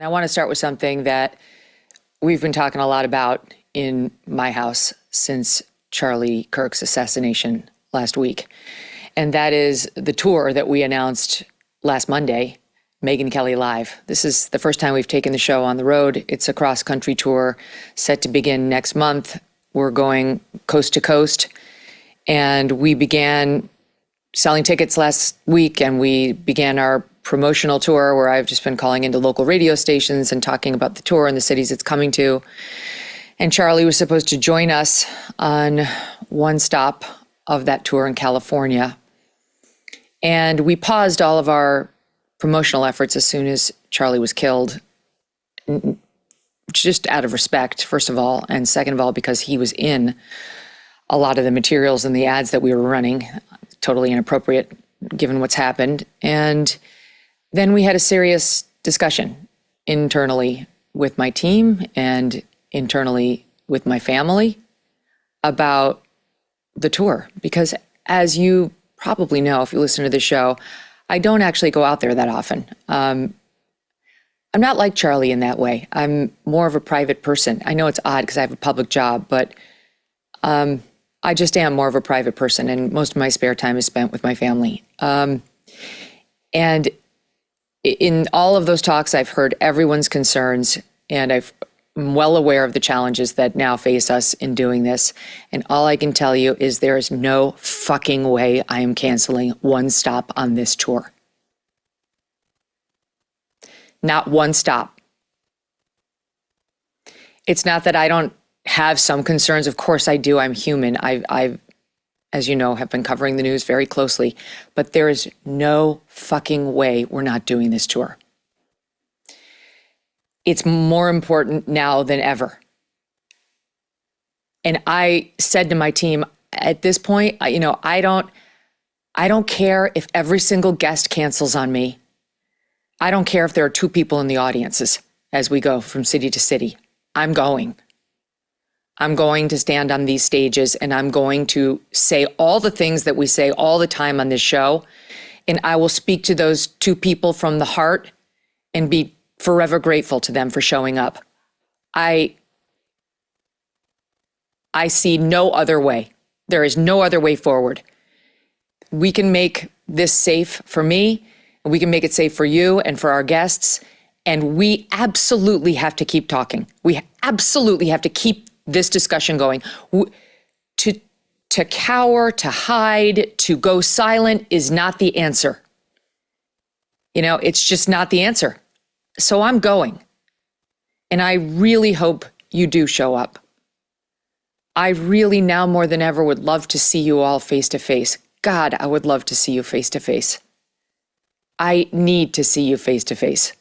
I want to start with something that we've been talking a lot about in my house since Charlie Kirk's assassination last week. And that is the tour that we announced last Monday, Megyn Kelly Live. This is the first time we've taken the show on the road. It's a cross-country tour set to begin next month. We're going coast to coast. And we began selling tickets last week, and we began our promotional tour where I've just been calling into local radio stations and talking about the tour and the cities it's coming to. And Charlie was supposed to join us on one stop of that tour in California. And we paused all of our promotional efforts as soon as Charlie was killed, just out of respect, first of all, and second of all, because he was in a lot of the materials and the ads that we were running, totally inappropriate given what's happened. And then we had a serious discussion internally with my team and internally with my family about the tour. Because as you probably know, if you listen to the show, I don't actually go out there that often. I'm not like Charlie in that way. I'm more of a private person. I know it's odd because I have a public job, but I just am more of a private person, and most of my spare time is spent with my family. And in all of those talks, I've heard everyone's concerns, and I'm well aware of the challenges that now face us in doing this. And all I can tell you is there is no fucking way I am canceling one stop on this tour. Not one stop. It's not that I don't have some concerns. Of course I do. I'm human. I've, as you know, have been covering the news very closely, but there is no fucking way we're not doing this tour. It's more important now than ever. And I said to my team, at this point, I don't care if every single guest cancels on me. I don't care if there are two people in the audiences as we go from city to city. I'm going. I'm going to stand on these stages, and I'm going to say all the things that we say all the time on this show. And I will speak to those two people from the heart and be forever grateful to them for showing up. I see no other way. There is no other way forward. We can make this safe for me, and we can make it safe for you and for our guests. And we absolutely have to keep talking. We absolutely have to keep this discussion going. To cower, to hide, to go silent is not the answer. It's just not the answer. So I'm going. And I really hope you do show up. I really now more than ever would love to see you all face to face. God, I would love to see you face to face. I need to see you face to face.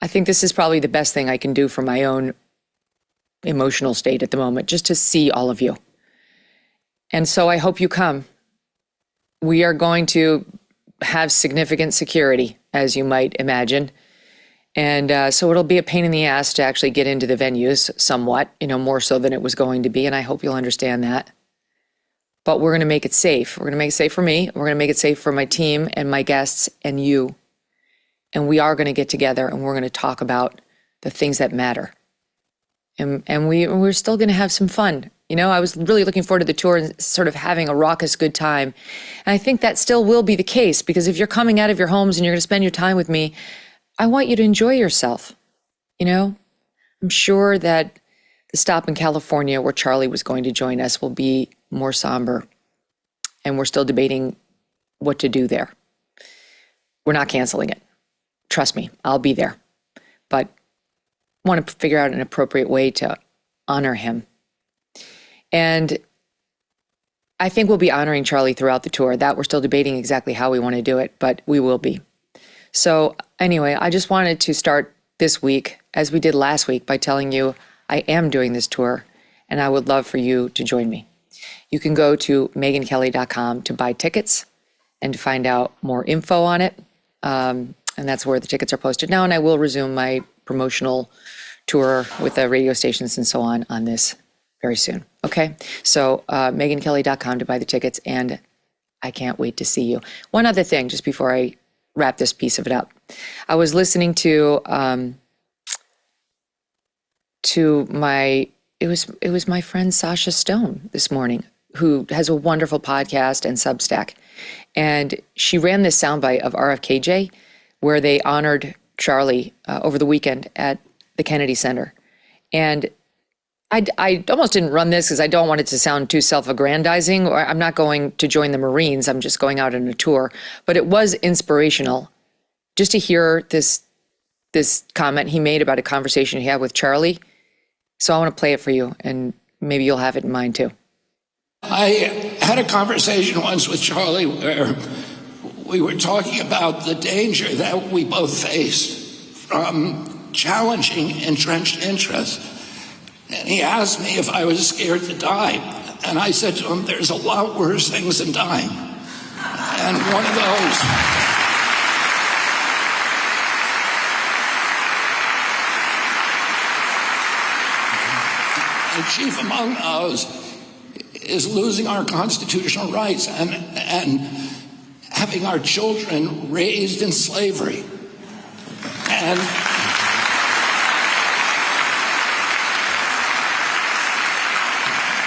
I think this is probably the best thing I can do for my own emotional state at the moment, just to see all of you. And so I hope you come. We are going to have significant security, as you might imagine. And so it'll be a pain in the ass to actually get into the venues somewhat, more so than it was going to be. And I hope you'll understand that. But we're going to make it safe. We're going to make it safe for me. We're going to make it safe for my team and my guests and you. And we are going to get together and we're going to talk about the things that matter. And we're still going to have some fun. I was really looking forward to the tour and sort of having a raucous good time. And I think that still will be the case, because if you're coming out of your homes and you're going to spend your time with me, I want you to enjoy yourself. I'm sure that the stop in California where Charlie was going to join us will be more somber. And we're still debating what to do there. We're not canceling it. Trust me, I'll be there. But want to figure out an appropriate way to honor him. And I think we'll be honoring Charlie throughout the tour. That we're still debating exactly how we want to do it, but we will be. So anyway, I just wanted to start this week, as we did last week, by telling you I am doing this tour, and I would love for you to join me. You can go to megynkelly.com to buy tickets and to find out more info on it. And that's where the tickets are posted now. And I will resume my promotional tour with the radio stations and so on this very soon. Okay. So megynkelly.com to buy the tickets, and I can't wait to see you. One other thing, just before I wrap this piece of it up. I was listening to my friend Sasha Stone this morning, who has a wonderful podcast and Substack. And she ran this soundbite of RFKJ where they honored Charlie over the weekend at the Kennedy Center. And I almost didn't run this because I don't want it to sound too self-aggrandizing, or I'm not going to join the Marines. I'm just going out on a tour. But it was inspirational just to hear this comment he made about a conversation he had with Charlie. So I want to play it for you, and maybe you'll have it in mind too. I had a conversation once with Charlie where we were talking about the danger that we both faced from challenging entrenched interests. And he asked me if I was scared to die. And I said to him, there's a lot worse things than dying. And one of those... and chief among those is losing our constitutional rights and having our children raised in slavery. And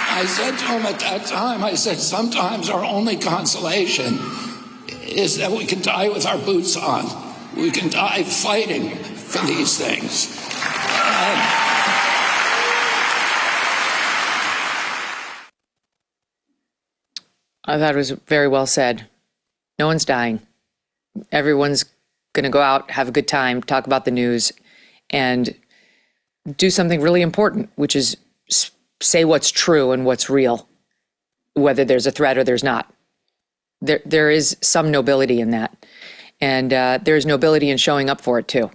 I said to him at that time, I said, sometimes our only consolation is that we can die with our boots on. We can die fighting for these things. I thought it was very well said. No one's dying. Everyone's going to go out, have a good time, talk about the news, and do something really important, which is say what's true and what's real, whether there's a threat or there's not. There is some nobility in that. And there's nobility in showing up for it too.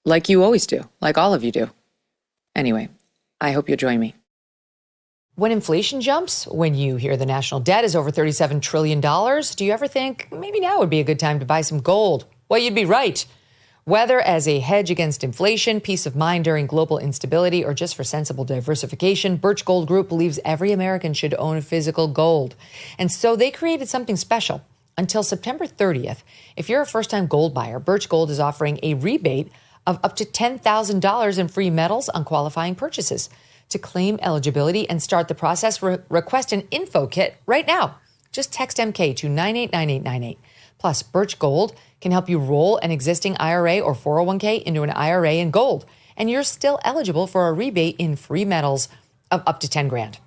Like you always do, like all of you do. Anyway, I hope you'll join me. When inflation jumps, when you hear the national debt is over $37 trillion, do you ever think maybe now would be a good time to buy some gold? Well, you'd be right. Whether as a hedge against inflation, peace of mind during global instability, or just for sensible diversification, Birch Gold Group believes every American should own physical gold. And so they created something special. Until September 30th, if you're a first-time gold buyer, Birch Gold is offering a rebate of up to $10,000 in free metals on qualifying purchases. To claim eligibility and start the process, request an info kit right now. Just text MK to 989898. Plus, Birch Gold can help you roll an existing IRA or 401k into an IRA in gold, and you're still eligible for a rebate in free metals of up to 10 grand.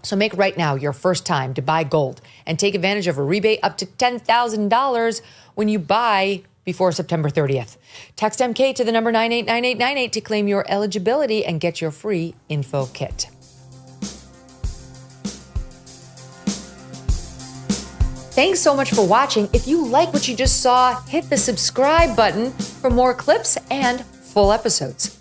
So make right now your first time to buy gold and take advantage of a rebate up to $10,000 when you buy before September 30th. Text MK to the number 989898 to claim your eligibility and get your free info kit. Thanks so much for watching. If you like what you just saw, hit the subscribe button for more clips and full episodes.